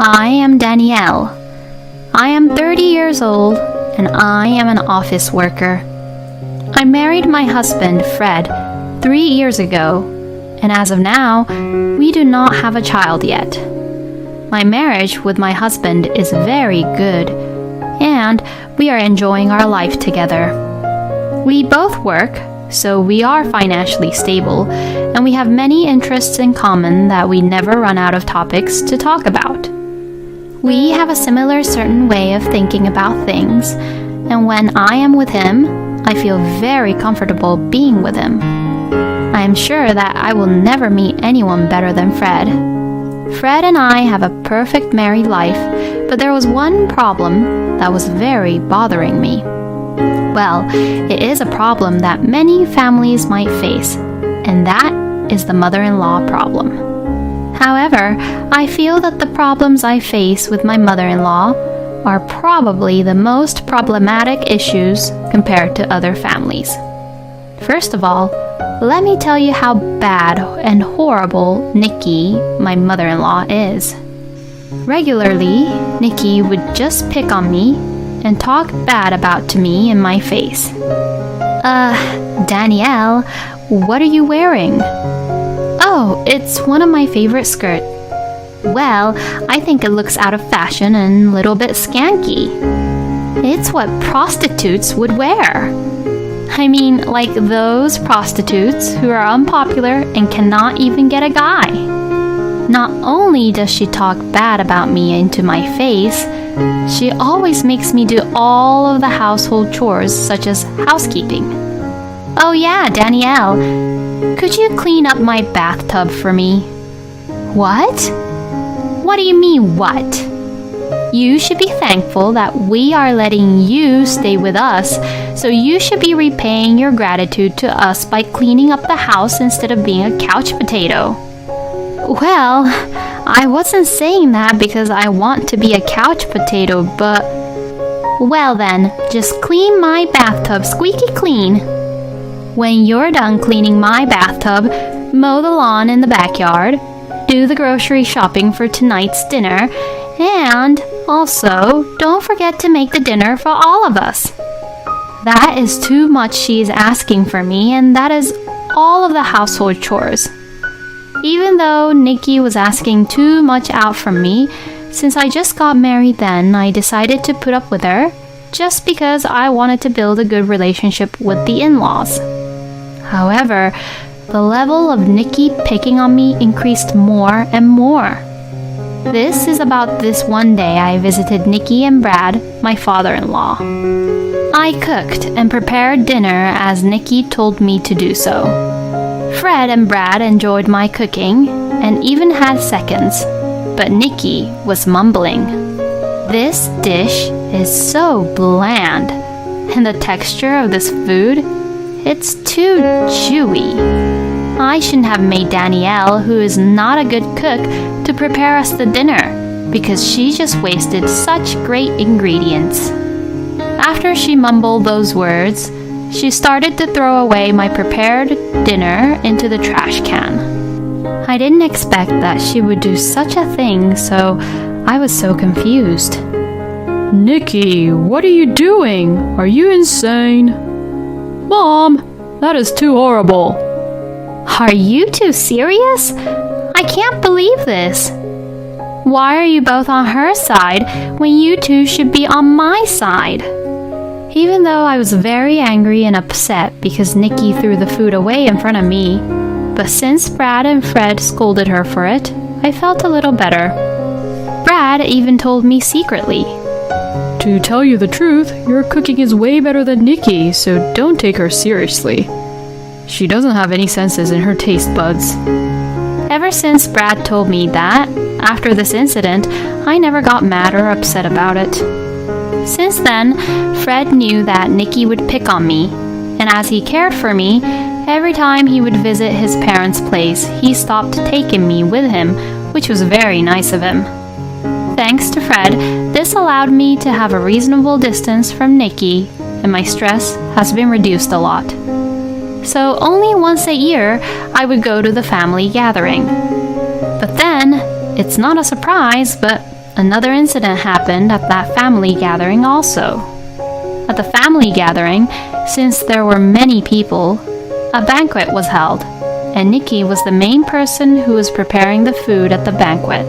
I am Danielle. I am 30 years old and I am an office worker. I married my husband, Fred, 3 years ago, and as of now, we do not have a child yet. My marriage with my husband is very good, and we are enjoying our life together. We both work, so we are financially stable, and we have many interests in common that we never run out of topics to talk about. We have a similar certain way of thinking about things, and when I am with him, I feel very comfortable being with him. I am sure that I will never meet anyone better than Fred. Fred and I have a perfect married life, but there was one problem that was very bothering me. Well, it is a problem that many families might face, and that is the mother-in-law problem. However, I feel that the problems I face with my mother-in-law are probably the most problematic issues compared to other families. First of all, let me tell you how bad and horrible Nikki, my mother-in-law, is. Regularly, Nikki would just pick on me and talk bad about to me in my face. Danielle, what are you wearing? Oh, it's one of my favorite skirts. Well, I think it looks out of fashion and a little bit skanky. It's what prostitutes would wear. I mean, like those prostitutes who are unpopular and cannot even get a guy. Not only does she talk bad about me into my face, she always makes me do all of the household chores such as housekeeping. Oh yeah, Danielle, could you clean up my bathtub for me? What? What do you mean, what? You should be thankful that we are letting you stay with us, so you should be repaying your gratitude to us by cleaning up the house instead of being a couch potato. Well, I wasn't saying that because I want to be a couch potato, but... Well then, just clean my bathtub squeaky clean. When you're done cleaning my bathtub, mow the lawn in the backyard, do the grocery shopping for tonight's dinner, and also don't forget to make the dinner for all of us. That is too much she is asking for me, and that is all of the household chores. Even though Nikki was asking too much out from me, since I just got married then, I decided to put up with her just because I wanted to build a good relationship with the in-laws. However, the level of Nikki picking on me increased more and more. This is about this one day I visited Nikki and Brad, my father-in-law. I cooked and prepared dinner as Nikki told me to do so. Fred and Brad enjoyed my cooking and even had seconds, but Nikki was mumbling. This dish is so bland, and the texture of this food, it's too chewy. I shouldn't have made Danielle, who is not a good cook, to prepare us the dinner, because she just wasted such great ingredients. After she mumbled those words, she started to throw away my prepared dinner into the trash can. I didn't expect that she would do such a thing, so I was so confused. Nikki, what are you doing? Are you insane? Mom, that is too horrible. Are you two serious? I can't believe this. Why are you both on her side when you two should be on my side? Even though I was very angry and upset because Nikki threw the food away in front of me, but since Brad and Fred scolded her for it, I felt a little better. Brad even told me secretly, To tell you the truth, your cooking is way better than Nikki, so don't take her seriously. She doesn't have any senses in her taste buds. Ever since Brad told me that, after this incident, I never got mad or upset about it. Since then, Fred knew that Nikki would pick on me, and as he cared for me, every time he would visit his parents' place, he stopped taking me with him, which was very nice of him. Thanks to Fred, this allowed me to have a reasonable distance from Nikki, and my stress has been reduced a lot. So only once a year, I would go to the family gathering. But then, it's not a surprise, but another incident happened at that family gathering also. At the family gathering, since there were many people, a banquet was held, and Nikki was the main person who was preparing the food at the banquet.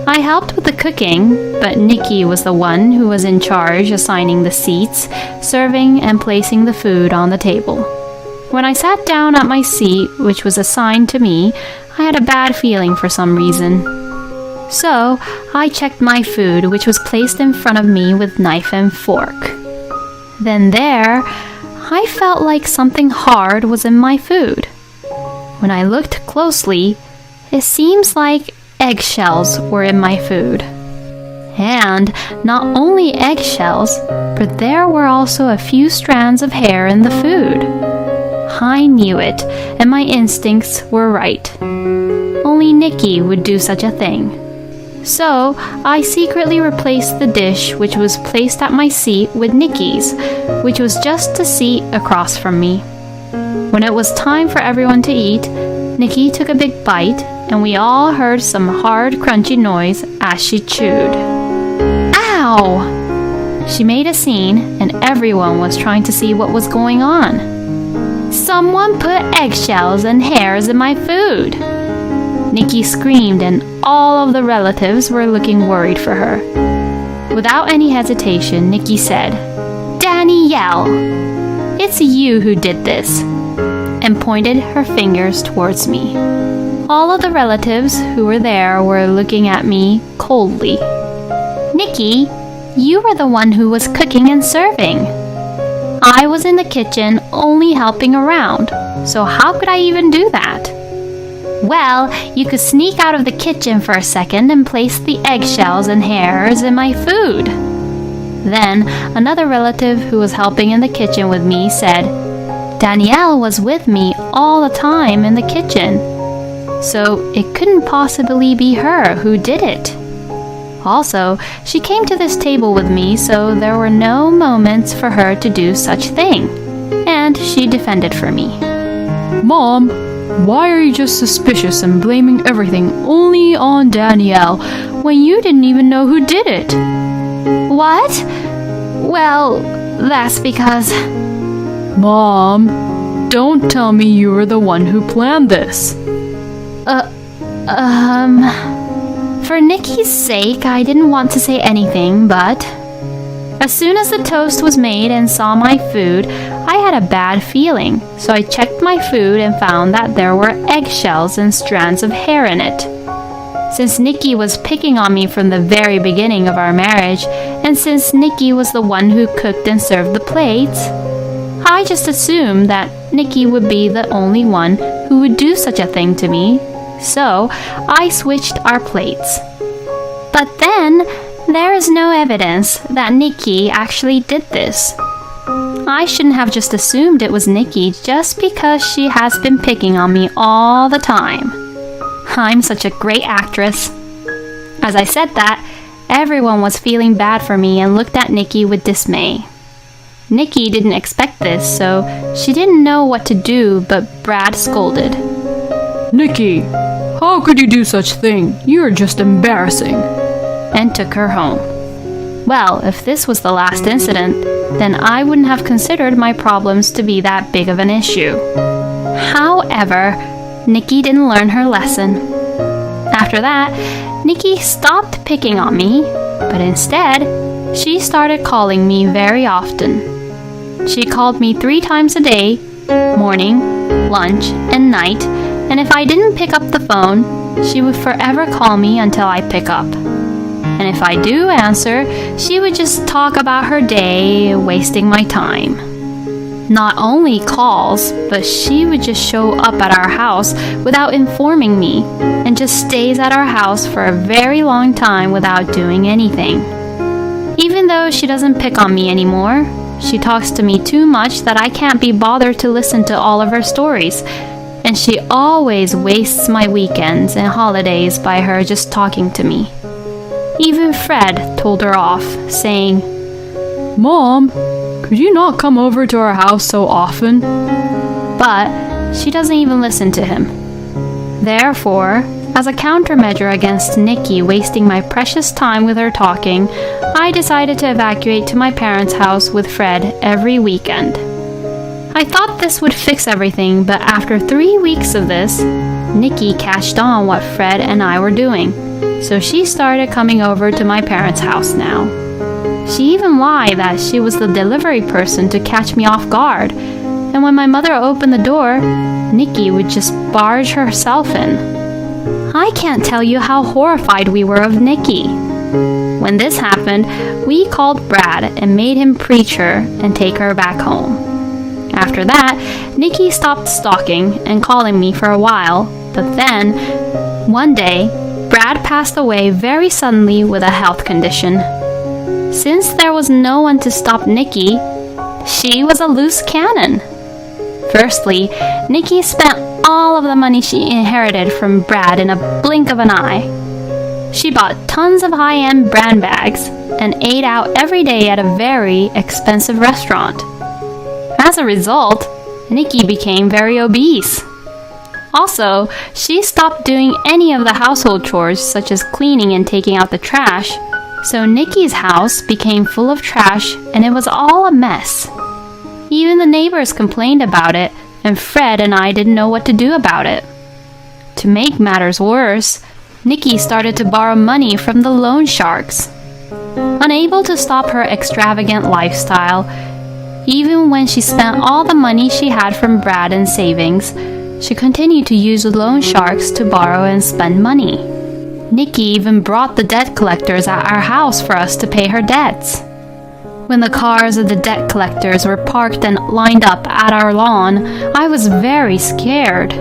I helped with the cooking, but Nikki was the one who was in charge assigning the seats, serving, and placing the food on the table. When I sat down at my seat, which was assigned to me, I had a bad feeling for some reason. So, I checked my food, which was placed in front of me with knife and fork. Then there, I felt like something hard was in my food. When I looked closely, it seems like eggshells were in my food. And not only eggshells, but there were also a few strands of hair in the food. I knew it, and my instincts were right. Only Nikki would do such a thing. So, I secretly replaced the dish which was placed at my seat with Nikki's, which was just a seat across from me. When it was time for everyone to eat, Nikki took a big bite, and we all heard some hard, crunchy noise as she chewed. Ow! She made a scene, and everyone was trying to see what was going on. Someone put eggshells and hairs in my food! Nikki screamed, and all of the relatives were looking worried for her. Without any hesitation, Nikki said, "Danielle, it's you who did this," and pointed her fingers towards me. All of the relatives who were there were looking at me coldly. "Nikki, you were the one who was cooking and serving. I was in the kitchen only helping around, so how could I even do that?" "Well, you could sneak out of the kitchen for a second and place the eggshells and hairs in my food." Then another relative who was helping in the kitchen with me said, "Danielle was with me all the time in the kitchen, so it couldn't possibly be her who did it. Also, she came to this table with me, so there were no moments for her to do such thing." And she defended for me. Mom, why are you just suspicious and blaming everything only on Danielle when you didn't even know who did it? "What? Well, that's because..." Mom, don't tell me you were the one who planned this. For Nikki's sake, I didn't want to say anything, but as soon as the toast was made and saw my food, I had a bad feeling, so I checked my food and found that there were eggshells and strands of hair in it. Since Nikki was picking on me from the very beginning of our marriage, and since Nikki was the one who cooked and served the plates, I just assumed that Nikki would be the only one who would do such a thing to me, so I switched our plates. But then, there is no evidence that Nikki actually did this. I shouldn't have just assumed it was Nikki just because she has been picking on me all the time. I'm such a great actress. As I said that, everyone was feeling bad for me and looked at Nikki with dismay. Nikki didn't expect this, so she didn't know what to do, but Brad scolded. Nikki, how could you do such thing? You're just embarrassing. And took her home. Well, if this was the last incident, then I wouldn't have considered my problems to be that big of an issue. However, Nikki didn't learn her lesson. After that, Nikki stopped picking on me, but instead, she started calling me very often. She called me 3 times a day, morning, lunch, and night, and if I didn't pick up the phone, she would forever call me until I pick up. And if I do answer, she would just talk about her day, wasting my time. Not only calls, but she would just show up at our house without informing me, and just stays at our house for a very long time without doing anything. Even though she doesn't pick on me anymore, she talks to me too much that I can't be bothered to listen to all of her stories, and she always wastes my weekends and holidays by her just talking to me. Even Fred told her off, saying, Mom, could you not come over to our house so often? But she doesn't even listen to him. Therefore, As a countermeasure against Nikki wasting my precious time with her talking, I decided to evacuate to my parents' house with Fred every weekend. I thought this would fix everything, but after 3 weeks of this, Nikki catched on what Fred and I were doing, so she started coming over to my parents' house now. She even lied that she was the delivery person to catch me off guard, and when my mother opened the door, Nikki would just barge herself in. I can't tell you how horrified we were of Nikki. When this happened, we called Brad and made him preach her and take her back home. After that, Nikki stopped stalking and calling me for a while, but then, one day, Brad passed away very suddenly with a health condition. Since there was no one to stop Nikki, she was a loose cannon. Firstly, Nikki spent all of the money she inherited from Brad in a blink of an eye. She bought tons of high-end brand bags and ate out every day at a very expensive restaurant. As a result, Nikki became very obese. Also, she stopped doing any of the household chores such as cleaning and taking out the trash, so Nikki's house became full of trash and it was all a mess. Even the neighbors complained about it, and Fred and I didn't know what to do about it. To make matters worse, Nikki started to borrow money from the loan sharks. Unable to stop her extravagant lifestyle, even when she spent all the money she had from Brad in savings, she continued to use the loan sharks to borrow and spend money. Nikki even brought the debt collectors at our house for us to pay her debts. When the cars of the debt collectors were parked and lined up at our lawn, I was very scared.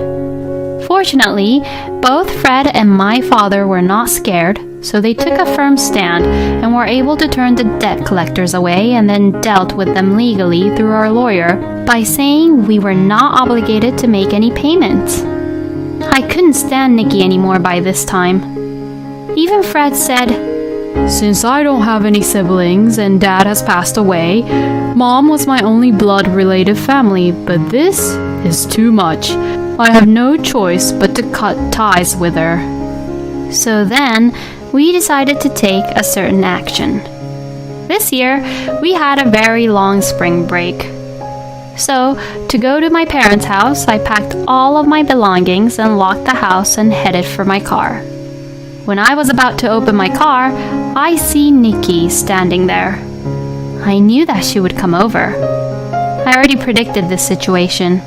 Fortunately, both Fred and my father were not scared, so they took a firm stand and were able to turn the debt collectors away and then dealt with them legally through our lawyer by saying we were not obligated to make any payments. I couldn't stand Nikki anymore by this time. Even Fred said, Since I don't have any siblings and Dad has passed away, Mom was my only blood-related family, but this is too much. I have no choice but to cut ties with her. So then, we decided to take a certain action. This year, we had a very long spring break. So, to go to my parents' house, I packed all of my belongings and locked the house and headed for my car. When I was about to open my car, I see Nikki standing there. I knew that she would come over. I already predicted this situation.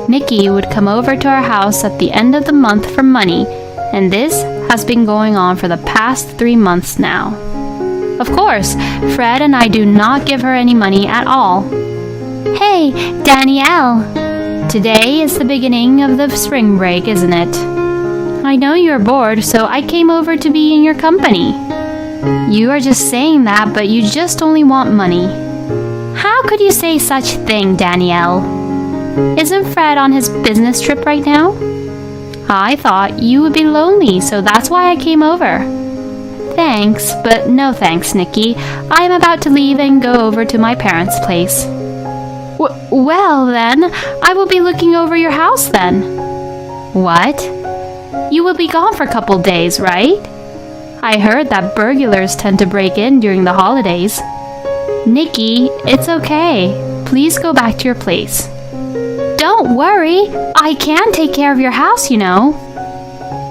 Nikki would come over to our house at the end of the month for money, and this has been going on for the past 3 months now. Of course, Fred and I do not give her any money at all. Hey, Danielle! Today is the beginning of the spring break, isn't it? I know you're bored, so I came over to be in your company. You are just saying that, but you just only want money. How could you say such thing, Danielle? Isn't Fred on his business trip right now? I thought you would be lonely, so that's why I came over. Thanks, but no thanks, Nikki. I am about to leave and go over to my parents' place. Well then, I will be looking over your house then. What? You will be gone for a couple days, right? I heard that burglars tend to break in during the holidays. Nikki, it's okay. Please go back to your place. Don't worry, I can take care of your house, you know.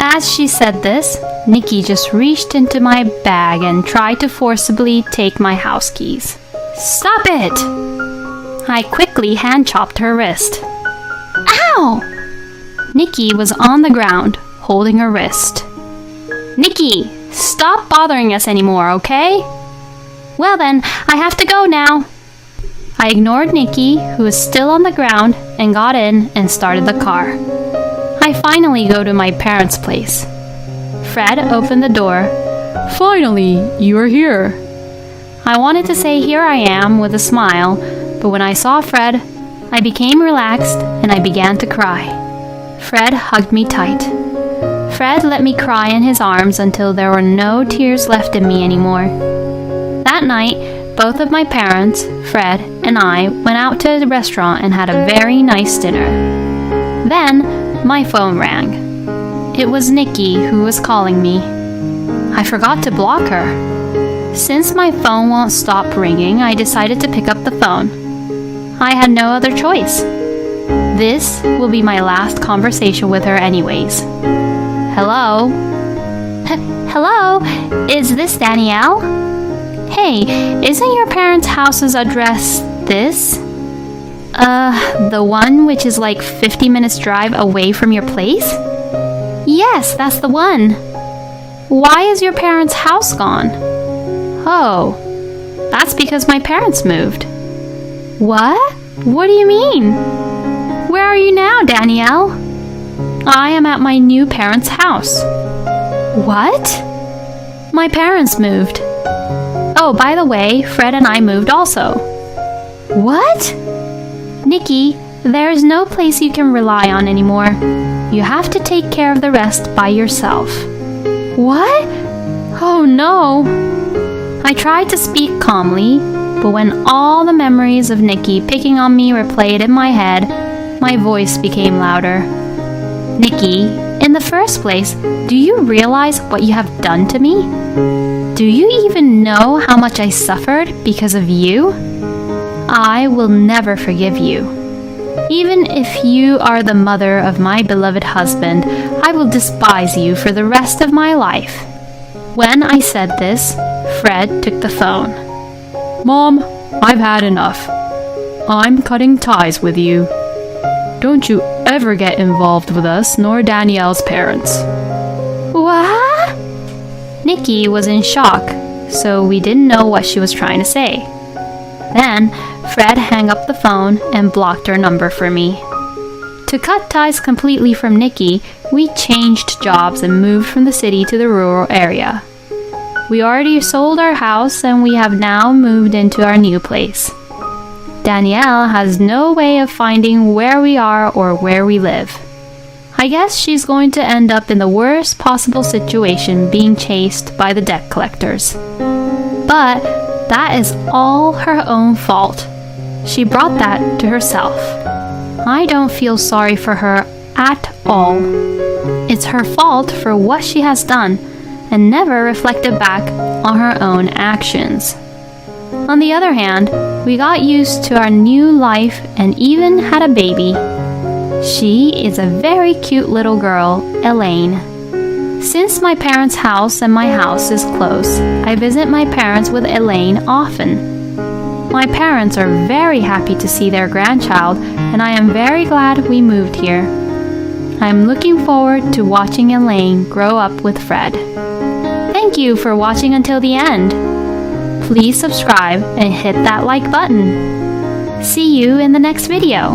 As she said this, Nikki just reached into my bag and tried to forcibly take my house keys. Stop it! I quickly hand-chopped her wrist. Ow! Nikki was on the ground, holding her wrist. Nikki, stop bothering us anymore, okay? Well then, I have to go now. I ignored Nikki, who was still on the ground, and got in and started the car. I finally go to my parents' place. Fred opened the door. Finally, you are here. I wanted to say here I am with a smile, but when I saw Fred, I became relaxed and I began to cry. Fred hugged me tight. Fred let me cry in his arms until there were no tears left in me anymore. That night, both of my parents, Fred, and I went out to the restaurant and had a very nice dinner. Then, my phone rang. It was Nikki who was calling me. I forgot to block her. Since my phone won't stop ringing, I decided to pick up the phone. I had no other choice. This will be my last conversation with her anyways. Hello? Hello? Is this Danielle? Hey, isn't your parents' house's address this? The one which is like 50 minutes drive away from your place? Yes, that's the one. Why is your parents' house gone? Oh, that's because my parents moved. What? What do you mean? Where are you now, Danielle? I am at my new parents' house. What? My parents moved. Oh, by the way, Fred and I moved also. What? Nikki, there is no place you can rely on anymore. You have to take care of the rest by yourself. What? Oh no. I tried to speak calmly, but when all the memories of Nikki picking on me were played in my head, my voice became louder. Nikki, in the first place, do you realize what you have done to me? Do you even know how much I suffered because of you? I will never forgive you. Even if you are the mother of my beloved husband, I will despise you for the rest of my life. When I said this, Fred took the phone. Mom, I've had enough. I'm cutting ties with you. Don't you ever get involved with us nor Danielle's parents. What? Nikki was in shock, so we didn't know what she was trying to say. Then, Fred hung up the phone and blocked her number for me. To cut ties completely from Nikki, we changed jobs and moved from the city to the rural area. We already sold our house and we have now moved into our new place. Danielle has no way of finding where we are or where we live. I guess she's going to end up in the worst possible situation being chased by the debt collectors. But that is all her own fault. She brought that to herself. I don't feel sorry for her at all. It's her fault for what she has done and never reflected back on her own actions. On the other hand, we got used to our new life and even had a baby. She is a very cute little girl, Elaine. Since my parents' house and my house is close, I visit my parents with Elaine often. My parents are very happy to see their grandchild, and I am very glad we moved here. I am looking forward to watching Elaine grow up with Fred. Thank you for watching until the end. Please subscribe and hit that like button. See you in the next video.